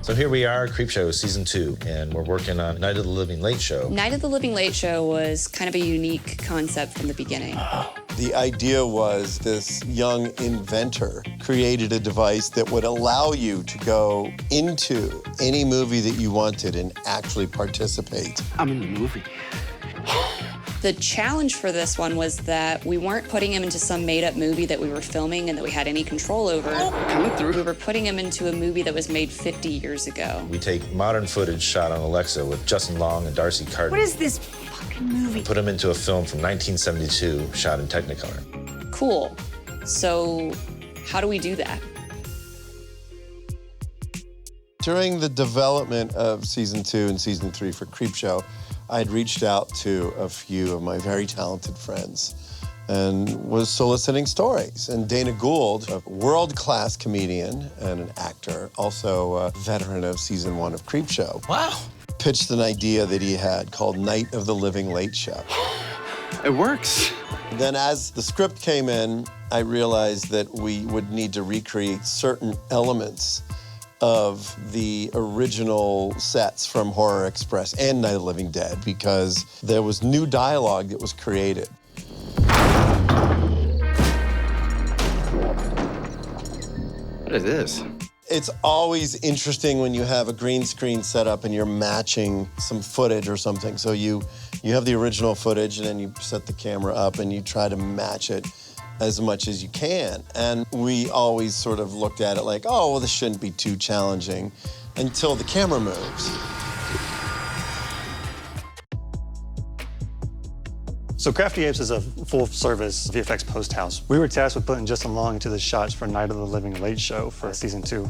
So here we are, Creepshow Season 2, and we're working on Night of the Living Late Show. Night of the Living Late Show was kind of a unique concept from the beginning. The idea was this young inventor created a device that would allow you to go into any movie that you wanted and actually participate. I'm in the movie. The challenge for this one was that we weren't putting him into some made-up movie that we were filming and that we had any control over. Coming through. We were putting him into a movie that was made 50 years ago. We take modern footage shot on Alexa with Justin Long and Darcy Carden. What is this fucking movie? Put him into a film from 1972 shot in Technicolor. Cool. So how do we do that? During the development of Season 2 and Season 3 for Creepshow, I had reached out to a few of my very talented friends and was soliciting stories. And Dana Gould, a world-class comedian and an actor, also a veteran of Season 1 of Creepshow, Wow. pitched an idea that he had called Night of the Living Late Show. It works. Then as the script came in, I realized that we would need to recreate certain elements of the original sets from Horror Express and Night of the Living Dead because there was new dialogue that was created. What is this? It's always interesting when you have a green screen set up and you're matching some footage or something. So you have the original footage and then you set the camera up and you try to match it as much as you can. And we always sort of looked at it like, oh, well, this shouldn't be too challenging until the camera moves. So Crafty Apes is a full-service VFX post house. We were tasked with putting Justin Long into the shots for Night of the Living Late Show for Season 2.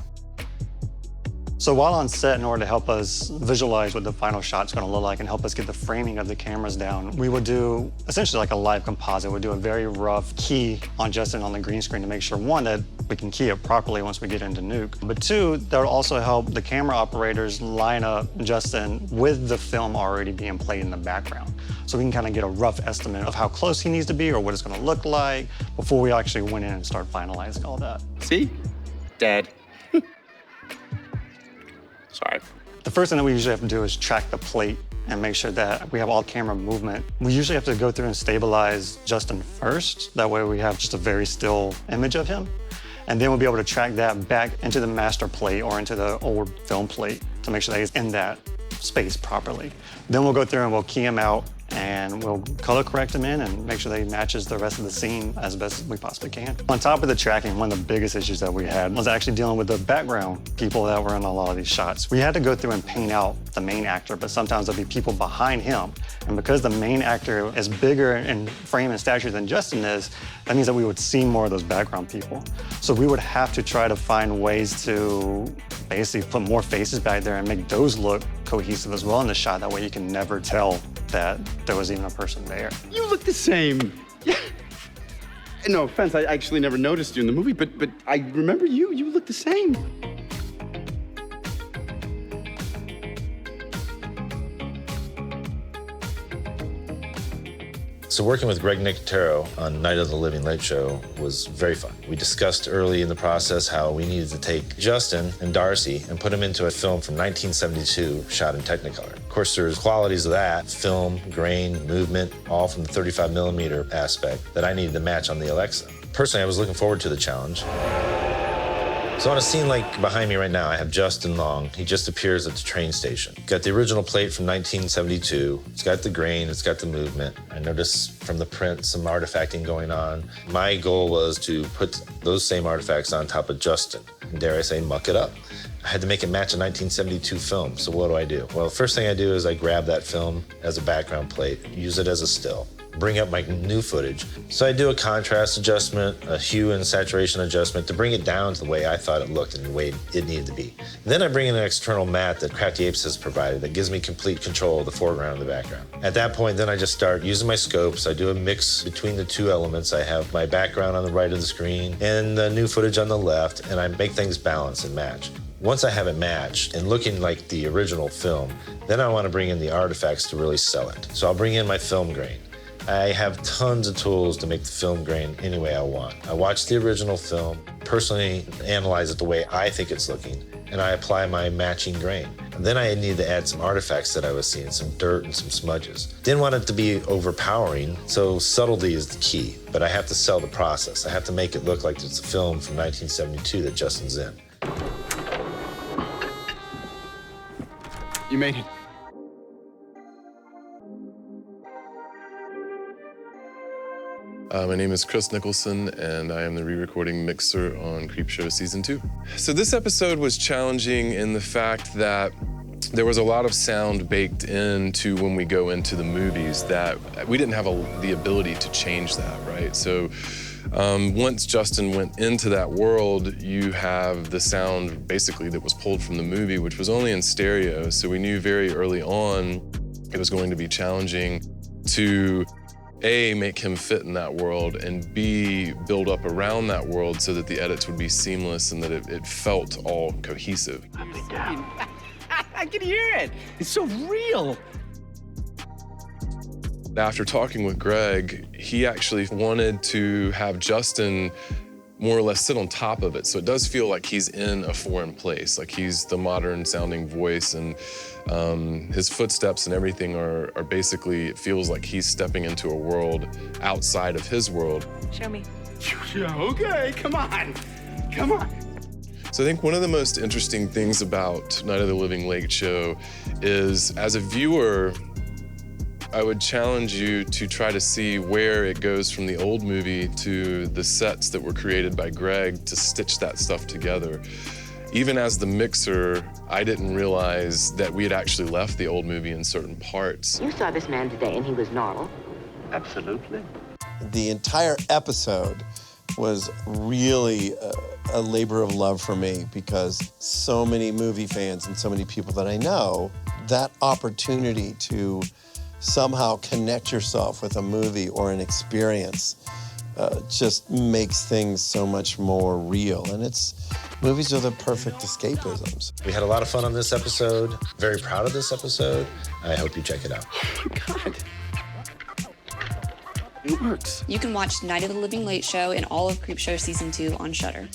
So while on set, in order to help us visualize what the final shot's gonna look like and help us get the framing of the cameras down, we would do essentially like a live composite. We'd do a very rough key on Justin on the green screen to make sure, one, that we can key it properly once we get into Nuke. But two, that would also help the camera operators line up Justin with the film already being played in the background. So we can kind of get a rough estimate of how close he needs to be or what it's gonna look like before we actually went in and start finalizing all that. See? Dead. Sorry. The first thing that we usually have to do is track the plate and make sure that we have all camera movement. We usually have to go through and stabilize Justin first. That way we have just a very still image of him. And then we'll be able to track that back into the master plate or into the old film plate to make sure that he's in that space properly. Then we'll go through and we'll key him out and we'll color correct him in and make sure that he matches the rest of the scene as best as we possibly can. On top of the tracking, one of the biggest issues that we had was actually dealing with the background people that were in a lot of these shots. We had to go through and paint out the main actor, but sometimes there'll be people behind him. And because the main actor is bigger in frame and stature than Justin is, that means that we would see more of those background people. So we would have to try to find ways to basically put more faces back there and make those look cohesive as well in the shot. That way you can never tell that there was even a person there. You look the same. Yeah. No offense, I actually never noticed you in the movie, but I remember you. You look the same. So working with Greg Nicotero on Night of the Living Late Show was very fun. We discussed early in the process how we needed to take Justin and Darcy and put them into a film from 1972 shot in Technicolor. Of course, there's qualities of that, film, grain, movement, all from the 35mm aspect that I needed to match on the Alexa. Personally, I was looking forward to the challenge. So on a scene like behind me right now, I have Justin Long. He just appears at the train station. Got the original plate from 1972. It's got the grain, it's got the movement. I noticed from the print some artifacting going on. My goal was to put those same artifacts on top of Justin. And dare I say, muck it up. I had to make it match a 1972 film, so what do? Well, the first thing I do is I grab that film as a background plate, use it as a still. Bring up my new footage. So I do a contrast adjustment, a hue and saturation adjustment to bring it down to the way I thought it looked and the way it needed to be. Then I bring in an external matte that Crafty Apes has provided that gives me complete control of the foreground and the background. At that point, then I just start using my scopes. I do a mix between the two elements. I have my background on the right of the screen and the new footage on the left, and I make things balance and match. Once I have it matched and looking like the original film, then I want to bring in the artifacts to really sell it. So I'll bring in my film grain. I have tons of tools to make the film grain any way I want. I watch the original film, personally analyze it the way I think it's looking, and I apply my matching grain. And then I needed to add some artifacts that I was seeing, some dirt and some smudges. Didn't want it to be overpowering, so subtlety is the key. But I have to sell the process. I have to make it look like it's a film from 1972 that Justin's in. You made it. My name is Chris Nicholson, and I am the re-recording mixer on Creepshow Season 2. So this episode was challenging in the fact that there was a lot of sound baked into when we go into the movies that we didn't have the ability to change that, right? So once Justin went into that world, you have the sound basically that was pulled from the movie, which was only in stereo. So we knew very early on it was going to be challenging to A, make him fit in that world, and B, build up around that world so that the edits would be seamless and that it felt all cohesive. I can hear it. It's so real. After talking with Greg, he actually wanted to have Justin more or less sit on top of it. So it does feel like he's in a foreign place, like he's the modern sounding voice, and his footsteps and everything are basically, it feels like he's stepping into a world outside of his world. Show me. Yeah, okay, come on. Come on. So I think one of the most interesting things about Night of the Living Late Show is, as a viewer, I would challenge you to try to see where it goes from the old movie to the sets that were created by Greg to stitch that stuff together. Even as the mixer, I didn't realize that we had actually left the old movie in certain parts. You saw this man today and he was normal. Absolutely. The entire episode was really a labor of love for me, because so many movie fans and so many people that I know, that opportunity to somehow connect yourself with a movie or an experience just makes things so much more real. And movies are the perfect escapisms. We had a lot of fun on this episode. Very proud of this episode. I hope you check it out. Oh my God. It works. You can watch Night of the Living Late Show and all of Creepshow Season 2 on Shudder.